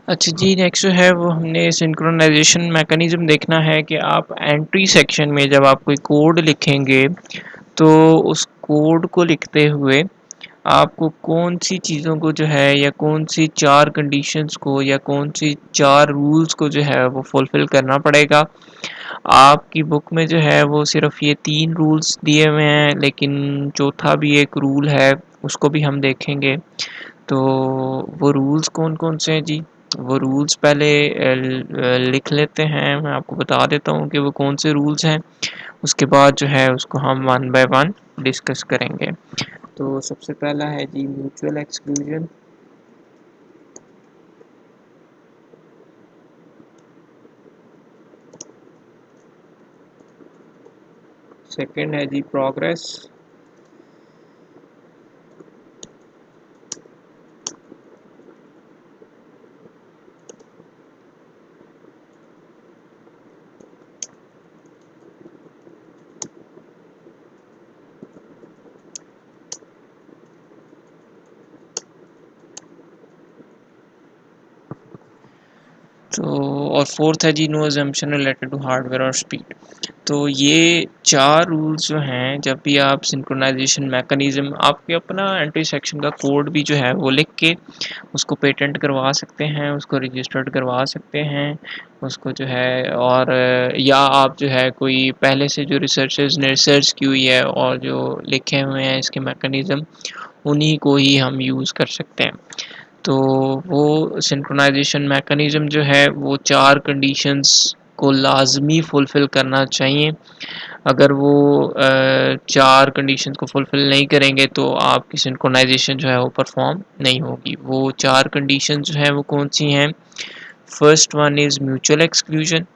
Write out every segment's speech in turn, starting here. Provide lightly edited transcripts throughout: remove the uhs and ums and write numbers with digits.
अच्छा जी, नेक्स्ट जो है वो हमने सिंक्रोनाइजेशन मैकेनिज्म देखना है कि आप एंट्री सेक्शन में जब आप कोई कोड लिखेंगे तो उस कोड को लिखते हुए आपको कौन सी चीज़ों को जो है या कौन सी 4 कंडीशंस को या कौन सी 4 रूल्स को जो है वो फुलफ़िल करना पड़ेगा। आपकी बुक में जो है वो सिर्फ़ ये 3 रूल्स दिए हुए हैं, लेकिन चौथा भी एक रूल है, उसको भी हम देखेंगे। तो वो रूल्स कौन-कौन से हैं जी? वो रूल्स पहले लिख लेते हैं, मैं आपको बता देता हूँ कि वो कौन से रूल्स हैं। उसके बाद जो है उसको हम वन बाय वन डिस्कस करेंगे। तो सबसे पहला है जी म्यूचुअल एक्सक्लूजन। सेकंड है जी प्रोग्रेस। तो और फोर्थ है जी no assumption related to hardware और स्पीड। तो ये 4 रूल्स जो हैं, जब भी आप सिंक्रोनाइजेशन मैकेनिज्म आपके अपना एंट्री सेक्शन का कोड भी जो है वो लिख के उसको पेटेंट करवा सकते हैं, उसको रजिस्टर्ड करवा सकते हैं, उसको जो है और या आप जो है कोई पहले से जो रिसर्चर्स ने रिसर्च की हुई है और जो लिखे हुए हैं इसके मैकेनिज्म, उन्हीं को ही हम यूज़ कर सकते हैं। तो वो सिंक्रोनाइजेशन मैकेनिज्म जो है वो 4 कंडीशंस को लाजमी फुलफ़िल करना चाहिए। अगर वो 4 कंडीशंस को फुलफ़िल नहीं करेंगे तो आपकी सिंक्रोनाइजेशन जो है वो परफॉर्म नहीं होगी। वो 4 कंडीशन जो है वो कौन सी हैं? First one is mutual exclusion.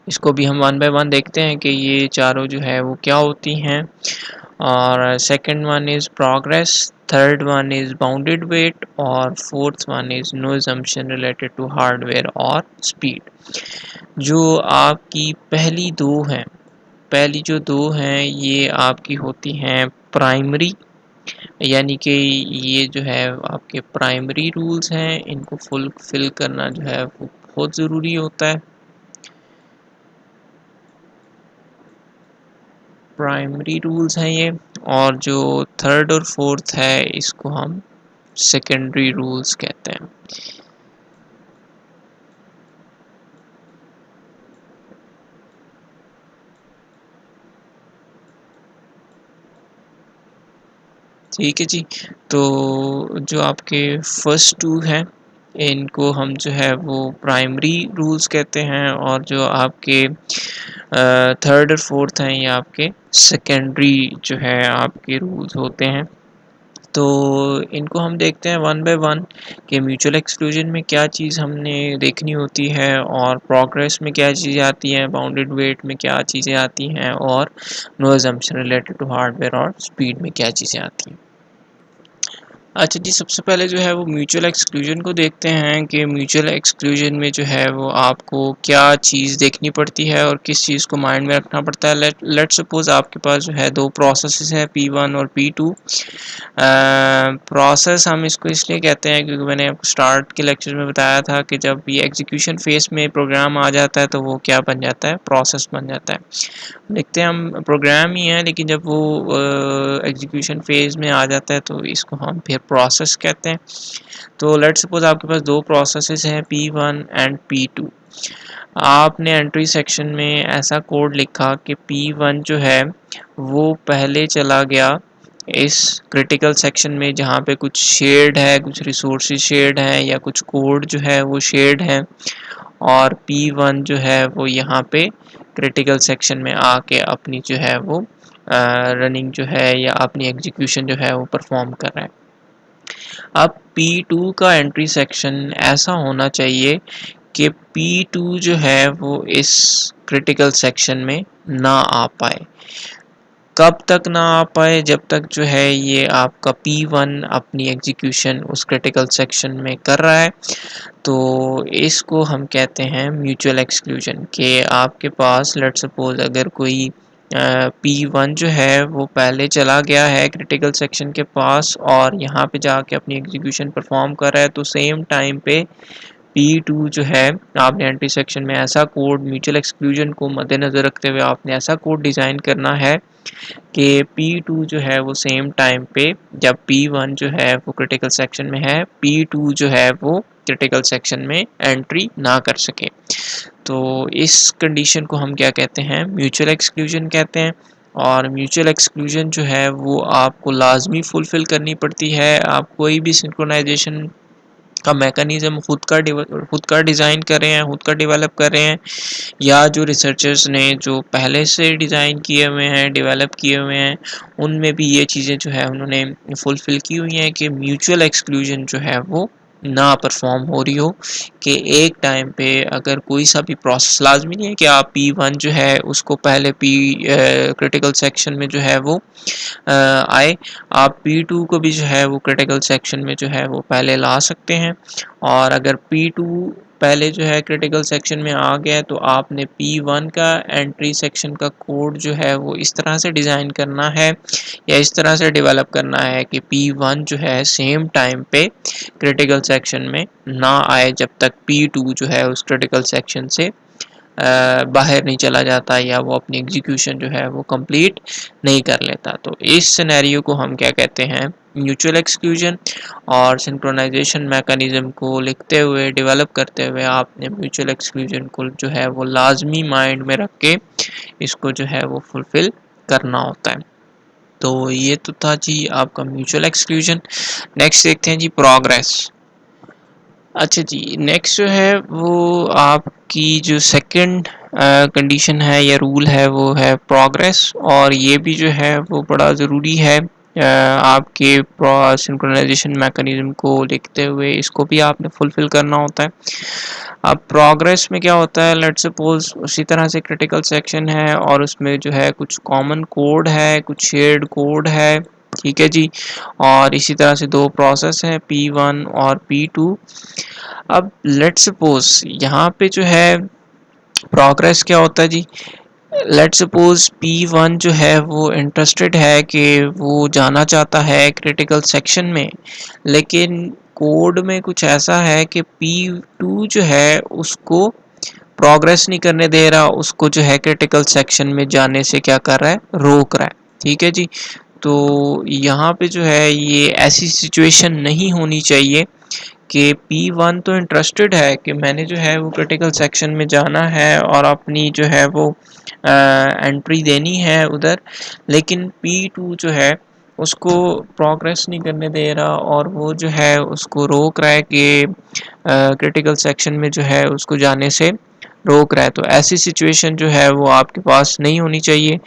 इसको भी हम वन बाय वन देखते हैं कि ये चारों जो है वो क्या होती हैं। और second one is progress, third one is bounded wait और fourth one is no assumption related to hardware और स्पीड। जो आपकी पहली दो हैं, पहली जो दो हैं ये आपकी होती हैं प्राइमरी, यानी कि ये जो है आपके प्राइमरी रूल्स हैं, इनको फुलफिल करना जो है वो बहुत ज़रूरी होता है। प्राइमरी रूल्स हैं ये। और जो थर्ड और फोर्थ है इसको हम सेकेंडरी रूल्स कहते हैं। ठीक है जी। तो जो आपके फर्स्ट टू हैं इनको हम जो है वो प्राइमरी रूल्स कहते हैं, और जो आपके थर्ड और फोर्थ हैं ये आपके सेकेंडरी जो है आपके रूल्स होते हैं। तो इनको हम देखते हैं वन बाय वन कि म्यूचुअल एक्सक्लूजन में क्या चीज़ हमने देखनी होती है, और प्रोग्रेस में क्या चीज़ें आती हैं, बाउंडेड वेट में क्या चीज़ें आती हैं, और no assumption related to hardware और स्पीड में क्या चीज़ें आती हैं। अच्छा जी, सबसे पहले जो है वो म्यूचुअल एक्सक्लूजन को देखते हैं कि म्यूचुअल एक्सक्लूजन में जो है वो आपको क्या चीज़ देखनी पड़ती है और किस चीज़ को माइंड में रखना पड़ता है। लेट सपोज आपके पास जो है दो प्रोसेसेस है P1 और P2। प्रोसेस हम इसको इसलिए कहते हैं क्योंकि मैंने आपको स्टार्ट के लेक्चर में बताया था कि जब ये एग्जीक्यूशन फेस में प्रोग्राम आ जाता है तो वो क्या बन जाता है, प्रोसेस बन जाता है। लिखते हैं हम प्रोग्राम ही है, लेकिन जब वो एग्जीक्यूशन फेज में आ जाता है तो इसको हम फिर प्रोसेस कहते हैं। तो लेट सपोज आपके पास दो प्रोसेसेस हैं P1 एंड P2। आपने एंट्री सेक्शन में ऐसा कोड लिखा कि P1 जो है वो पहले चला गया इस क्रिटिकल सेक्शन में जहाँ पे कुछ शेयर्ड है, कुछ रिसोर्सेज शेयर्ड हैं या कुछ कोड जो है वो शेयर्ड है, और P1 जो है वो यहाँ पे क्रिटिकल सेक्शन में आके अपनी जो है वो रनिंग जो है या अपनी एग्जीक्यूशन जो है वो परफॉर्म कर रहा है। अब P2 का एंट्री सेक्शन ऐसा होना चाहिए कि P2 जो है वो इस क्रिटिकल सेक्शन में ना आ पाए। कब तक ना आ पाए? जब तक जो है ये आपका P1 अपनी एग्जीक्यूशन उस क्रिटिकल सेक्शन में कर रहा है। तो इसको हम कहते हैं म्यूचुअल एक्सक्लूजन। कि आपके पास लेट सपोज अगर कोई P1 जो है वो पहले चला गया है क्रिटिकल सेक्शन के पास और यहाँ पे जाके अपनी एग्जीक्यूशन परफॉर्म कर रहा है, तो सेम टाइम पे P2 जो है आपने एंट्री सेक्शन में ऐसा कोड म्यूचुअल एक्सक्लूजन को मद्देनज़र रखते हुए आपने ऐसा कोड डिज़ाइन करना है कि P2 जो है वो सेम टाइम पे जब P1 जो है वो क्रिटिकल सेक्शन में है, P2 जो है वो क्रिटिकल सेक्शन में एंट्री ना कर सके। तो इस कंडीशन को हम क्या कहते हैं, म्यूचुअल एक्सक्लूजन कहते हैं। और म्यूचुअल एक्सक्लूजन जो है वो आपको लाजमी फुलफ़िल करनी पड़ती है। आप कोई भी सिंक्रोनाइजेशन का मैकेनिज्म खुद का डिज़ाइन कर रहे हैं, खुद का डेवलप कर रहे हैं, या जो रिसर्चर्स ने जो पहले से डिज़ाइन किए हुए हैं, डेवलप किए हुए हैं, उनमें भी ये चीज़ें जो है उन्होंने फुलफ़िल की हुई हैं कि म्यूचुअल एक्सक्लूजन जो है वो ना परफॉर्म हो रही हो, कि एक टाइम पे अगर कोई सा भी प्रोसेस, लाजमी नहीं है कि आप P1 जो है उसको पहले क्रिटिकल सेक्शन में जो है वो आए, आप P2 को भी जो है वो क्रिटिकल सेक्शन में जो है वो पहले ला सकते हैं। और अगर P2 पहले जो है क्रिटिकल सेक्शन में आ गया तो आपने P1 का एंट्री सेक्शन का कोड जो है वो इस तरह से डिज़ाइन करना है या इस तरह से डेवलप करना है कि P1 जो है सेम टाइम पे क्रिटिकल सेक्शन में ना आए जब तक P2 जो है उस क्रिटिकल सेक्शन से बाहर नहीं चला जाता या वो अपनी एग्जीक्यूशन जो है वो कंप्लीट नहीं कर लेता। तो इस सिनेरियो को हम क्या कहते हैं, म्यूचुअल एक्सक्लूजन। और सिंक्रोनाइजेशन मैकेनिज्म को लिखते हुए, डेवलप करते हुए आपने म्यूचुअल एक्सक्लूजन को जो है वो लाजमी माइंड में रख के इसको जो है वो फुलफिल करना होता है। तो ये तो था जी आपका म्यूचुअल एक्सक्लूजन। नेक्स्ट देखते हैं जी प्रोग्रेस। अच्छा जी, नेक्स्ट जो है वो आपकी जो सेकंड कंडीशन है या रूल है वो है प्रोग्रेस। और ये भी जो है वो बड़ा ज़रूरी है आपके सिंक्रोनाइजेशन मैकेनिज्म को लिखते हुए, इसको भी आपने फुलफिल करना होता है। अब प्रोग्रेस में क्या होता है, लेट्स सपोज उसी तरह से क्रिटिकल सेक्शन है और उसमें जो है कुछ कॉमन कोड है, कुछ शेयर्ड कोड है, ठीक है जी। और इसी तरह से दो प्रोसेस हैं P1 और P2। अब लेट्स सपोज यहाँ पे जो है प्रोग्रेस क्या होता है जी, लेट्स सपोज P1 जो है वो इंटरेस्टेड है कि वो जाना चाहता है क्रिटिकल सेक्शन में, लेकिन कोड में कुछ ऐसा है कि P2 जो है उसको प्रोग्रेस नहीं करने दे रहा, उसको जो है क्रिटिकल सेक्शन में जाने से क्या कर रहा है, रोक रहा है, ठीक है जी। तो यहाँ पे जो है ये ऐसी सिचुएशन नहीं होनी चाहिए कि P1 तो इंटरेस्टेड है कि मैंने जो है वो क्रिटिकल सेक्शन में जाना है और अपनी जो है वो एंट्री देनी है उधर, लेकिन P2 जो है उसको प्रोग्रेस नहीं करने दे रहा और वो जो है उसको रोक रहा है कि क्रिटिकल सेक्शन में जो है उसको जाने से रोक रहा है। तो ऐसी सिचुएशन जो है वो आपके पास नहीं होनी चाहिए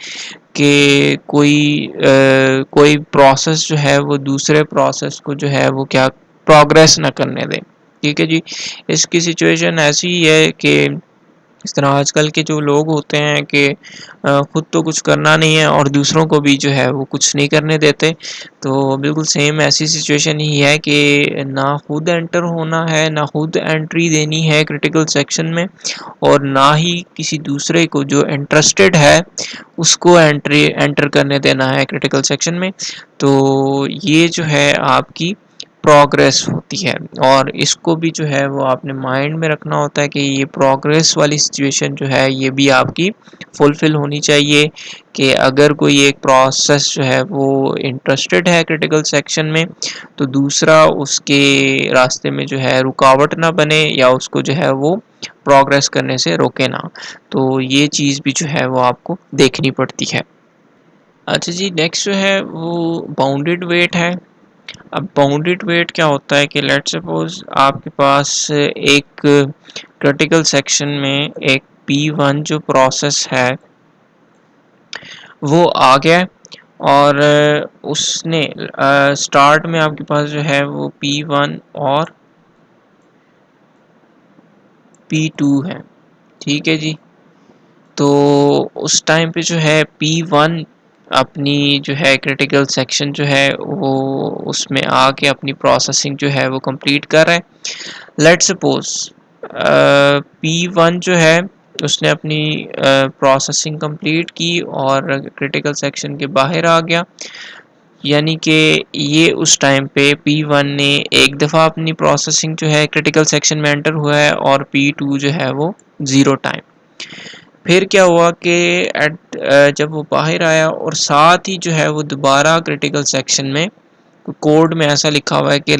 कि कोई प्रोसेस जो है वो दूसरे प्रोसेस को जो है वो क्या प्रोग्रेस ना करने दे, ठीक है जी। इसकी सिचुएशन ऐसी ही है कि इस तरह आजकल के जो लोग होते हैं कि खुद तो कुछ करना नहीं है और दूसरों को भी जो है वो कुछ नहीं करने देते। तो बिल्कुल सेम ऐसी सिचुएशन ही है कि ना खुद एंटर होना है, ना खुद एंट्री देनी है क्रिटिकल सेक्शन में, और ना ही किसी दूसरे को जो इंटरेस्टेड है उसको एंटर करने देना है क्रिटिकल सेक्शन में। तो ये जो है आपकी प्रोग्रेस होती है, और इसको भी जो है वो आपने माइंड में रखना होता है कि ये प्रोग्रेस वाली सिचुएशन जो है ये भी आपकी फुलफिल होनी चाहिए कि अगर कोई एक प्रोसेस जो है वो इंटरेस्टेड है क्रिटिकल सेक्शन में तो दूसरा उसके रास्ते में जो है रुकावट ना बने या उसको जो है वो प्रोग्रेस करने से रोके ना। तो ये चीज़ भी जो है वो आपको देखनी पड़ती है। अच्छा जी, नेक्स्ट जो है वो बाउंडेड वेट है। अब बाउंडेड वेट क्या होता है कि लेट्स सपोज आपके पास एक क्रिटिकल सेक्शन में एक P1 जो प्रोसेस है वो आ गया, और उसने स्टार्ट में आपके पास जो है वो P1 और P2 है, ठीक है जी। तो उस टाइम पे जो है P1 अपनी जो है क्रिटिकल सेक्शन जो है वो उसमें आके अपनी प्रोसेसिंग जो है वो कंप्लीट कर रहा है। लेट्स सपोज P1 जो है उसने अपनी प्रोसेसिंग कंप्लीट की और क्रिटिकल सेक्शन के बाहर आ गया। यानी कि ये उस टाइम पे P1 ने एक दफ़ा अपनी प्रोसेसिंग जो है क्रिटिकल सेक्शन में एंटर हुआ है और P2 जो है वो 0 टाइम। फिर क्या हुआ कि जब वो बाहर आया और साथ ही जो है वो दोबारा क्रिटिकल सेक्शन में कोड में ऐसा लिखा हुआ है कि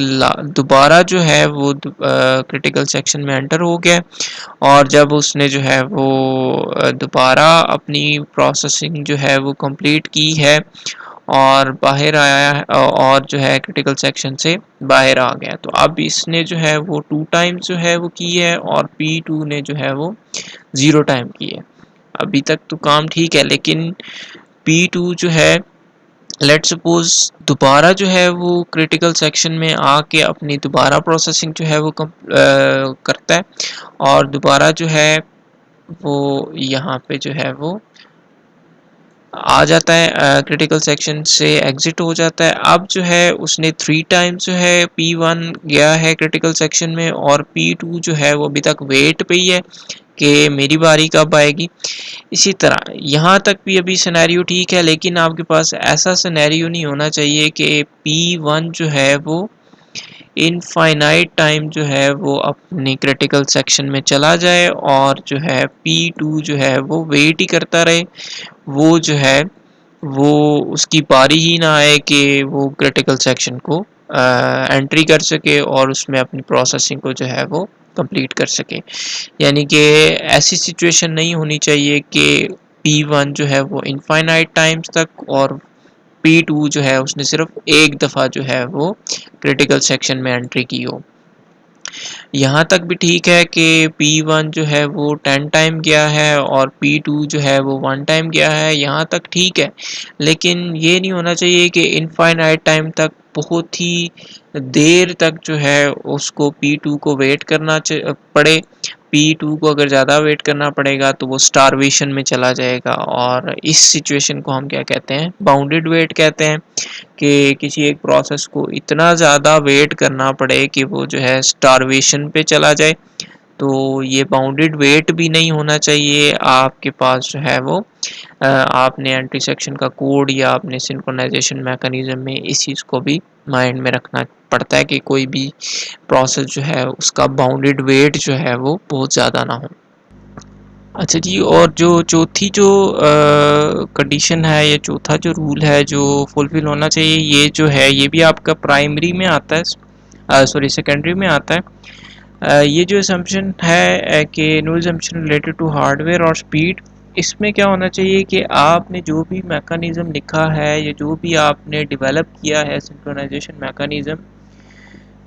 दोबारा जो है वो क्रिटिकल सेक्शन में एंटर हो गया और जब उसने जो है वो दोबारा अपनी प्रोसेसिंग जो है वो कंप्लीट की है और बाहर आया है और जो है क्रिटिकल सेक्शन से बाहर आ गया, तो अब इसने जो है वो 2 टाइम्स जो है वो की है और P2 ने जो है वो 0 टाइम की है। अभी तक तो काम ठीक है, लेकिन P2 जो है लेट सपोज दोबारा जो है वो क्रिटिकल सेक्शन में आके अपनी दोबारा प्रोसेसिंग जो है वो करता है और दोबारा जो है वो यहाँ पे जो है वो आ जाता है, क्रिटिकल सेक्शन से एग्जिट हो जाता है। अब जो है उसने 3 टाइम्स जो है P1 गया है क्रिटिकल सेक्शन में और P2 जो है वो अभी तक वेट पे ही है कि मेरी बारी कब आएगी। इसी तरह यहाँ तक भी अभी सिनेरियो ठीक है, लेकिन आपके पास ऐसा सिनेरियो नहीं होना चाहिए कि P1 जो है वो इनफाइनाइट टाइम जो है वो अपनी क्रिटिकल सेक्शन में चला जाए और जो है P2 जो है वो वेट ही करता रहे, वो जो है वो उसकी बारी ही ना आए कि वो क्रिटिकल सेक्शन को एंट्री कर सके और उसमें अपनी प्रोसेसिंग को जो है वो कंप्लीट कर सके। यानी कि ऐसी सिचुएशन नहीं होनी चाहिए कि P1 जो है वो इनफाइनाइट टाइम्स तक और P2 जो है उसने सिर्फ एक दफ़ा जो है वो क्रिटिकल सेक्शन में एंट्री की हो। यहाँ तक भी ठीक है कि P1 जो है वो 10 टाइम गया है और P2 जो है वो 1 टाइम गया है, यहाँ तक ठीक है, लेकिन ये नहीं होना चाहिए कि इनफाइनाइट टाइम तक बहुत ही देर तक जो है उसको P2 को वेट करना पड़े। P2 को अगर ज़्यादा वेट करना पड़ेगा तो वो स्टारवेशन में चला जाएगा और इस सिचुएशन को हम क्या कहते हैं, बाउंडेड वेट कहते हैं कि किसी एक प्रोसेस को इतना ज़्यादा वेट करना पड़े कि वो जो है स्टारवेशन पे चला जाए। तो ये बाउंडेड वेट भी नहीं होना चाहिए आपके पास जो है वो आपने एंट्री सेक्शन का कोड या अपने सिंक्रोनाइजेशन मैकेनिज्म में इस चीज़ को भी माइंड में रखना पड़ता है कि कोई भी प्रोसेस जो है उसका बाउंडेड वेट जो है वो बहुत ज़्यादा ना हो। अच्छा जी, और जो चौथी जो कंडीशन है या चौथा जो रूल है जो फुलफिल होना चाहिए, ये जो है ये भी आपका प्राइमरी में आता है, सॉरी सेकेंडरी में आता है। ये जो असम्पशन है कि no assumption related to hardware और स्पीड, इसमें क्या होना चाहिए कि आपने जो भी मैकेनिज़्म लिखा है या जो भी आपने डेवलप किया है सिंक्रोनाइजेशन मैकेनिज़्म,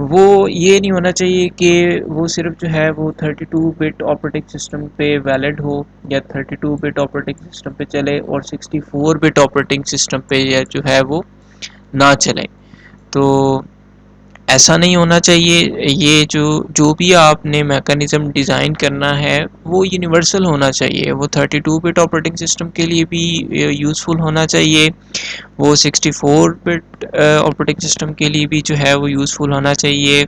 वो ये नहीं होना चाहिए कि वो सिर्फ जो है वो 32 बिट ऑपरेटिंग सिस्टम पे वैलिड हो या 32 बिट ऑपरेटिंग सिस्टम पे चले और 64 बिट ऑपरेटिंग सिस्टम पे या जो है वो ना चले। तो ऐसा नहीं होना चाहिए। ये जो भी आपने मैकेनिज़्म डिज़ाइन करना है वो यूनिवर्सल होना चाहिए। वो 32 बिट ऑपरेटिंग सिस्टम के लिए भी यूज़फुल होना चाहिए, वो 64 बिट ऑपरेटिंग सिस्टम के लिए भी जो है वो यूज़फुल होना चाहिए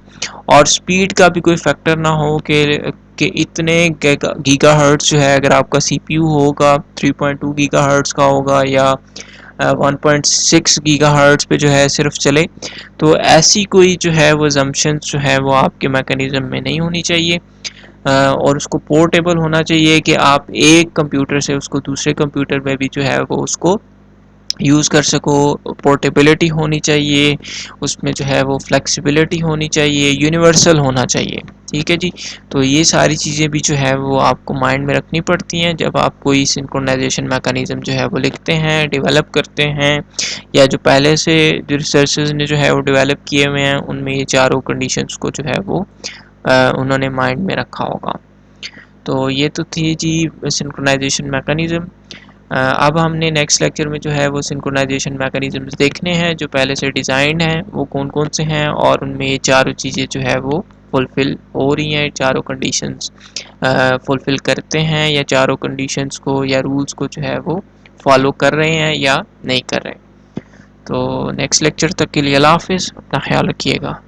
और स्पीड का भी कोई फैक्टर ना हो कि इतने गीगाहर्ट्ज़ जो है, अगर आपका सीपीयू होगा 3.2 गीगाहर्ट्ज़ का होगा या 1.6 गीगाहर्ट्ज़ पे जो है सिर्फ चले, तो ऐसी कोई जो है वो assumptions जो है वो आपके मैकेनिज़्म में नहीं होनी चाहिए। और उसको पोर्टेबल होना चाहिए कि आप एक कंप्यूटर से उसको दूसरे कंप्यूटर में भी जो है वो उसको यूज़ कर सको। पोर्टेबिलिटी होनी चाहिए, उसमें जो है वो फ्लेक्सिबिलिटी होनी चाहिए, यूनिवर्सल होना चाहिए। ठीक है जी, तो ये सारी चीज़ें भी जो है वो आपको माइंड में रखनी पड़ती हैं जब आप कोई सिंक्रोनाइजेशन मैकेनिज़्म जो है वो लिखते हैं, डेवलप करते हैं, या जो पहले से जो रिसर्चर्स ने जो है वो डेवलप किए हुए हैं उनमें ये चारों कंडीशंस को जो है वो उन्होंने माइंड में रखा होगा। तो ये तो थी जी सिंक्रोनाइजेशन मैकेनिज़्म। अब हमने नेक्स्ट लेक्चर में जो है वो सिंक्रोनाइजेशन मैकेनिज़म्स देखने हैं जो पहले से डिज़ाइंड हैं, वो कौन कौन से हैं और उनमें ये चारों चीज़ें जो है वो फुलफ़िल हो रही हैं, चारों कंडीशंस फुलफ़िल करते हैं या चारों कंडीशंस को या रूल्स को जो है वो फॉलो कर रहे हैं या नहीं कर रहे। तो नेक्स्ट लेक्चर तक के लिए अल्लाह हाफ़िज़, अपना ख्याल रखिएगा।